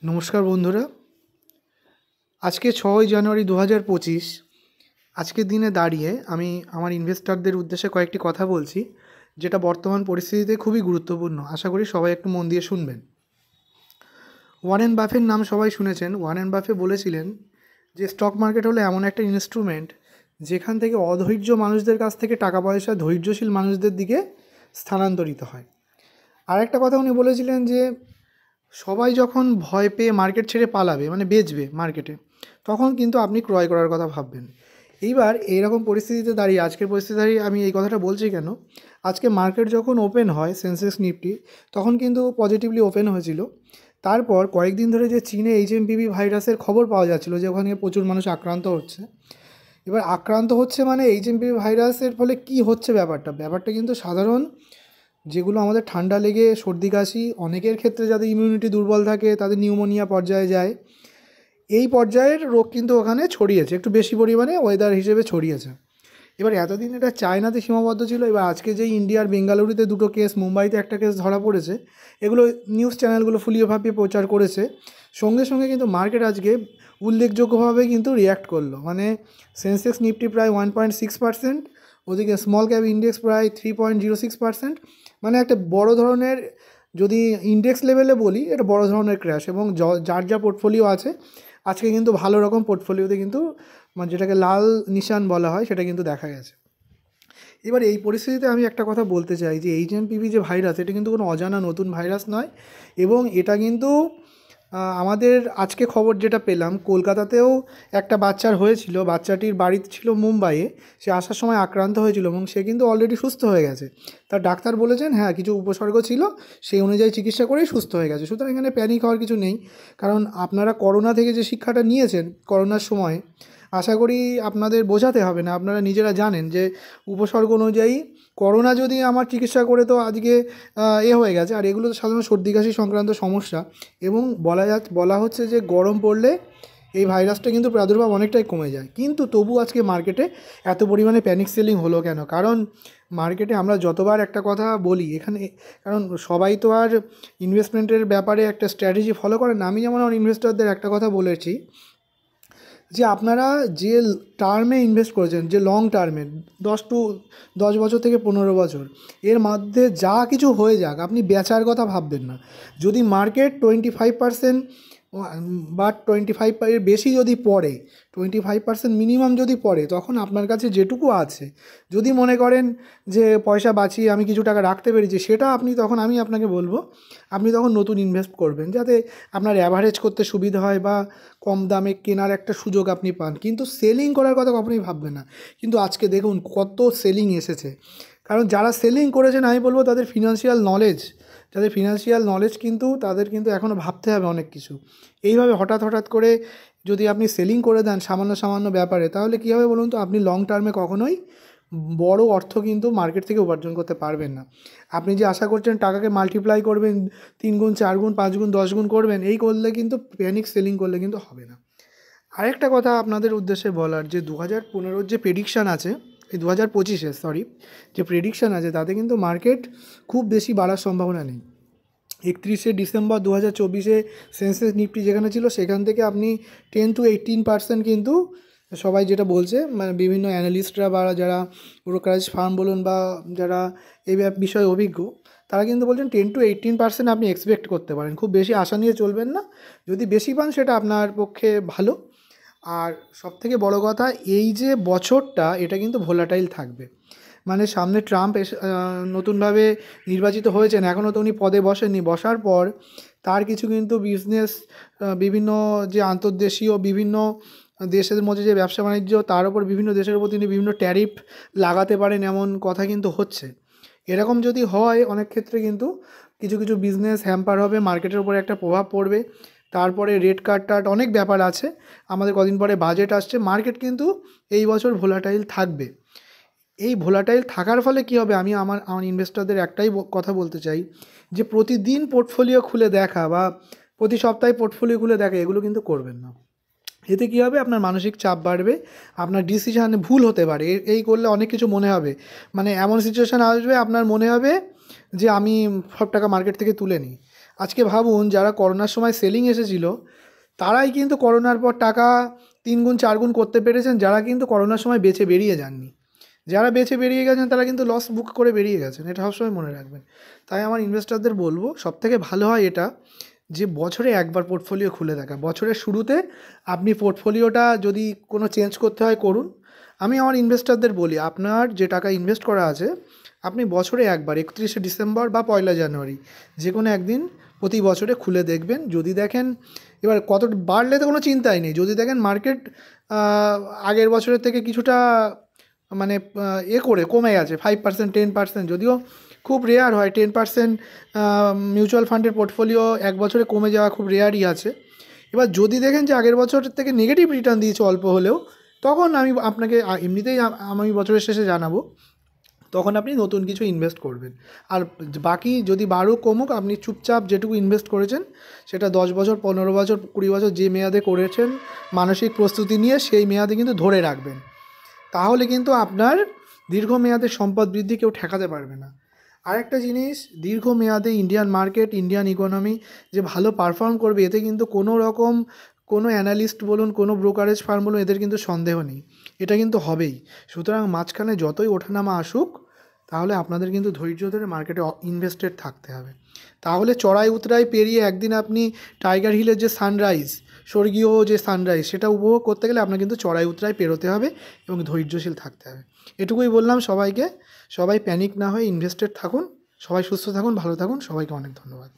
নমস্কার বন্ধুরা। আজকে 6ই জানুয়ারি 2025। আজকের দিনে দাঁড়িয়ে আমি আমার ইনভেস্টরদের উদ্দেশ্যে কয়েকটি কথা বলছি, যেটা বর্তমান পরিস্থিতিতে খুবই গুরুত্বপূর্ণ। আশা করি সবাই একটু মন দিয়ে শুনবেন। ওয়ারেন বাফের নাম সবাই শুনেছেন। ওয়ারেন বাফে বলেছিলেন যে স্টক মার্কেট হলো এমন একটা ইনস্ট্রুমেন্ট যেখান থেকে অধৈর্য মানুষদের কাছ থেকে টাকা পয়সা ধৈর্যশীল মানুষদের দিকে স্থানান্তরিত হয়। আর একটা কথা উনি বলেছিলেন যে সবাই যখন ভয় পেয়ে মার্কেট ছেড়ে পালাবে, মানে বেচবে মার্কেটে, তখন কিন্তু আপনি ক্রয় করার কথা ভাববেন। এইবার এইরকম পরিস্থিতিতে দাঁড়িয়ে, আজকের পরিস্থিতি দাঁড়িয়ে আমি এই কথাটা বলছি কেন, আজকে মার্কেট যখন ওপেন হয় সেন্সেক্স নিফটি, তখন কিন্তু পজিটিভলি ওপেন হয়েছিল। তারপর কয়েকদিন ধরে যে চীনে এইচএমপিভি ভাইরাসের খবর পাওয়া যাচ্ছিলো যে ওখানে প্রচুর মানুষ আক্রান্ত হচ্ছে। এবার আক্রান্ত হচ্ছে মানে এইচএমপিভি ভাইরাসের ফলে কি হচ্ছে, ব্যাপারটা কিন্তু সাধারণ, যেগুলো আমাদের ঠান্ডা লেগে সর্দি কাশি, অনেকের ক্ষেত্রে যাদের ইমিউনিটি দুর্বল থাকে তাদের নিউমোনিয়া পর্যায়ে যায়, এই পর্যায়ের রোগ কিন্তু ওখানে ছড়িয়েছে, একটু বেশি পরিমাণে ওয়েদার হিসেবে ছড়িয়েছে। এবার এতদিন এটা চায়নাতে সীমাবদ্ধ ছিল। এবার আজকে যেই ইন্ডিয়ার বেঙ্গালুরুতে দুটো কেস, মুম্বাইতে একটা কেস ধরা পড়েছে, এগুলো নিউজ চ্যানেলগুলো ফুলিয়ে ফাঁপিয়ে প্রচার করেছে। সঙ্গে সঙ্গে কিন্তু মার্কেট আজকে উল্লেখযোগ্যভাবে কিন্তু রিয়্যাক্ট করলো। মানে সেন্সেক্স নিফটি প্রায় 1.6%, ওদিকে স্মল ক্যাপ ইন্ডেক্স প্রায় 3.06%। মানে একটা বড় ধরনের, যদি ইন্ডেক্স লেভেলে বলি, এটা বড় ধরনের ক্র্যাশ। এবং যার যা পোর্টফোলিও আছে আজকে কিন্তু ভালো রকম পোর্টফোলিওতে কিন্তু, মানে যেটাকে লাল নিশান বলা হয়, সেটা কিন্তু দেখা গেছে। এবার এই পরিস্থিতিতে আমি একটা কথা বলতে চাই যে এইচএমপিভি যে ভাইরাস, এটা কিন্তু কোনো অজানা নতুন ভাইরাস নয়। এবং এটা কিন্তু আমাদের আজকে খবর যেটা পেলাম, কলকাতাতেও একটা বাচ্চার হয়েছিল। বাচ্চাটির বাড়ি ছিল মুম্বাইয়ে, সে আসার সময় আক্রান্ত হয়েছিল এবং সে কিন্তু অলরেডি সুস্থ হয়ে গেছে। তার ডাক্তার বলেছেন হ্যাঁ কিছু উপসর্গ ছিল, সেই অনুযায়ী চিকিৎসা করেই সুস্থ হয়ে গেছে। সুতরাং এখানে প্যানিক হওয়ার কিছু নেই। কারণ আপনারা করোনা থেকে যে শিক্ষাটা নিয়েছেন করোনার সময়, আশা করি আপনাদের বোঝাতে হবে না। আপনারা নিজেরা জানেন যে উপসর্গ অনুযায়ী করোনা যদি আমার চিকিৎসা করে তো আজকে হয়ে গেছে। আর এগুলো তো সাধারণত সর্দি কাশি সংক্রান্ত সমস্যা। এবং বলা হচ্ছে যে গরম পড়লে এই ভাইরাসটা কিন্তু প্রাদুর্ভাব অনেকটাই কমে যায়। কিন্তু তবু আজকে মার্কেটে এত পরিমাণে প্যানিক সেলিং হলো কেন? কারণ মার্কেটে আমরা যতবার একটা কথা বলি এখানে, কারণ সবাই তো আর ইনভেস্টমেন্টের ব্যাপারে একটা স্ট্র্যাটেজি ফলো করেন না। আমি যেমন আমার ইনভেস্টরদের একটা কথা বলেছি যে আপনারা যে টার্মে ইনভেস্ট করেছেন, যে লং টার্মে 10 বছর থেকে 15 বছর, এর মধ্যে যা কিছু হয়ে যাক আপনি বেচার কথা ভাববেন না। যদি মার্কেট 25% বা 25 এর বেশি যদি পড়ে, 25% মিনিমাম যদি পড়ে, তখন আপনার কাছে যেটুকু আছে, যদি মনে করেন যে পয়সা বাঁচিয়ে আমি কিছু টাকা রাখতে পেরেছি, সেটা আপনি তখন, আমি আপনাকে বলবো আপনি তখন নতুন ইনভেস্ট করবেন, যাতে আপনার অ্যাভারেজ করতে সুবিধা হয় বা কম দামে কেনার একটা সুযোগ আপনি পান। কিন্তু সেলিং করার কথা কখনোই ভাববেন না। কিন্তু আজকে দেখুন কত সেলিং এসেছে। কারণ যারা সেলিং করেছেন আমি বলবো তাদের ফিনান্সিয়াল নলেজ কিন্তু তাদের কিন্তু এখনও ভাবতে হবে অনেক কিছু। এইভাবে হঠাৎ করে যদি আপনি সেলিং করে দেন সামান্য ব্যাপারে, তাহলে কী হবে বলুন তো? আপনি লং টার্মে কখনোই বড় অর্থ কিন্তু মার্কেট থেকে উপার্জন করতে পারবেন না। আপনি যে আশা করছেন টাকাকে মাল্টিপ্লাই করবেন, 3 গুণ 4 গুণ 5 গুণ 10 গুণ করবেন, এই করলে কিন্তু প্যানিক সেলিং করলে কিন্তু হবে না। আরেকটা কথা আপনাদের উদ্দেশ্যে বলার, যে 2015 যে প্রেডিকশান আছে, এই 2025 সরি, যে প্রেডিকশান আছে তাতে কিন্তু মার্কেট খুব বেশি বাড়ার সম্ভাবনা নেই। 31শে ডিসেম্বর 2024 সেন্সেক্স নিফটি যেখানে ছিল সেখান থেকে আপনি 10 to 18% কিন্তু, সবাই যেটা বলছে, মানে বিভিন্ন অ্যানালিস্টরা বা যারা ব্রোকারেজ ফার্ম বলুন বা যারা এই বিষয়ে অভিজ্ঞ, তারা কিন্তু বলছেন 10 to 18% আপনি এক্সপেক্ট করতে পারেন। খুব বেশি আশা নিয়ে চলবেন না। যদি বেশি পান সেটা আপনার পক্ষে ভালো। আর সবথেকে বড় কথা, এই যে বছরটা এটা কিন্তু ভোলাটাইল থাকবে। মানে সামনে ট্রাম্প নতুনভাবে নির্বাচিত হয়েছেন, এখনও তো উনি পদে বসেননি। বসার পর তার কিছু কিন্তু বিজনেস, বিভিন্ন যে আন্তর্দেশীয় বিভিন্ন দেশের মধ্যে যে ব্যবসা বাণিজ্য, তার উপর বিভিন্ন দেশের উপর তিনি বিভিন্ন ট্যারিফ লাগাতে পারেন এমন কথা কিন্তু হচ্ছে। এরকম যদি হয় অনেক ক্ষেত্রে কিন্তু কিছু বিজনেস হ্যাম্পার হবে, মার্কেটের উপরে একটা প্রভাব পড়বে। তারপরে রেট কাট অনেক ব্যাপার আছে। আমাদের কদিন পরে বাজেট আসছে। মার্কেট কিন্তু এই বছর ভোলাটাইল থাকবে। এই ভোলাটাইল থাকার ফলে কী হবে, আমি আমার ইনভেস্টরদের একটাই কথা বলতে চাই, যে প্রতিদিন পোর্টফোলিও খুলে দেখা বা প্রতি সপ্তাহে পোর্টফোলিও খুলে দেখা, এগুলো কিন্তু করবেন না। এতে কী হবে, আপনার মানসিক চাপ বাড়বে, আপনার ডিসিশান ভুল হতে পারে। এই করলে অনেক কিছু মনে হবে, মানে এমন সিচুয়েশান আসবে আপনার মনে হবে যে আমি সব টাকা মার্কেট থেকে তুলে নিই। আজকে ভাবুন যারা করোনার সময় সেলিং এসেছিল তারাই কিন্তু করোনার পর টাকা 3 গুণ 4 গুণ করতে পেরেছেন, যারা কিন্তু করোনার সময় বেঁচে বেরিয়ে যাননি। যারা বেঁচে বেরিয়ে গেছেন তারা কিন্তু লস বুক করে বেরিয়ে গেছেন, এটা সবসময় মনে রাখবেন। তাই আমার ইনভেস্টরদের বলবো সবথেকে ভালো হয় এটা যে বছরে একবার পোর্টফোলিও খুলে দেখা। বছরের শুরুতে আপনি পোর্টফোলিওটা যদি কোনো চেঞ্জ করতে হয় করুন। আমি আমার ইনভেস্টরদের বলি আপনার যে টাকা ইনভেস্ট করা আছে আপনি বছরে একবার 31শে ডিসেম্বর বা 1লা জানুয়ারি যে কোনো একদিন প্রতি বছরে খুলে দেখবেন। যদি দেখেন এবার কত বাড়লে তো কোনো চিন্তাই নেই, যদি দেখেন মার্কেট আগের বছরের থেকে কিছুটা মানে করে কমে গেছে 5% 10%, যদিও খুব রেয়ার হয় 10% মিউচুয়াল ফান্ডের পোর্টফোলিও এক বছরে কমে যাওয়া খুব রেয়ারই আছে। এবার যদি দেখেন যে আগের বছর থেকে নেগেটিভ রিটার্ন দিয়েছে অল্প হলেও, তখন আমি আপনাকে এমনিতেই আমি বছরের শেষে জানাবো, তখন আপনি নতুন কিছু ইনভেস্ট করবেন। আর বাকি যদি বাড়ুক কমুক আপনি চুপচাপ যেটুকু ইনভেস্ট করেছেন সেটা 10 বছর 15 বছর 20 বছর যে মেয়াদে করেছেন মানসিক প্রস্তুতি নিয়ে সেই মেয়াদে কিন্তু ধরে রাখবেন। তাহলে কিন্তু আপনার দীর্ঘমেয়াদে সম্পদ বৃদ্ধি কেউ ঠেকাতে পারবে না। আরেকটা জিনিস, দীর্ঘমেয়াদে ইন্ডিয়ান মার্কেট ইন্ডিয়ান ইকোনমি যে ভালো পারফর্ম করবে এতে কিন্তু কোনো রকম কোনো অ্যানালিস্ট বলুন কোনো ব্রোকারেজ ফার্ম বলুন এদের কিন্তু সন্দেহ নেই, এটা কিন্তু হবেই। সুতরাং মাঝখানে যতই ওঠানামা আসুক তাহলে আপনাদের কিন্তু ধৈর্য ধরে মার্কেটে ইনভেস্টেড থাকতে হবে। তাহলে চড়াই উতরাই পেরিয়ে একদিন আপনি টাইগার হিলের যে সানরাইজ, স্বর্গীয় যে সানরাইজ সেটা উপভোগ করতে গেলে আপনার কিন্তু চড়াই উতরাই পেরোতে হবে এবং ধৈর্যশীল থাকতে হবে। এটুকুই বললাম সবাইকে। সবাই প্যানিক না হয়ে ইনভেস্টেড থাকুন, সবাই সুস্থ থাকুন, ভালো থাকুন, সবাইকে অনেক ধন্যবাদ।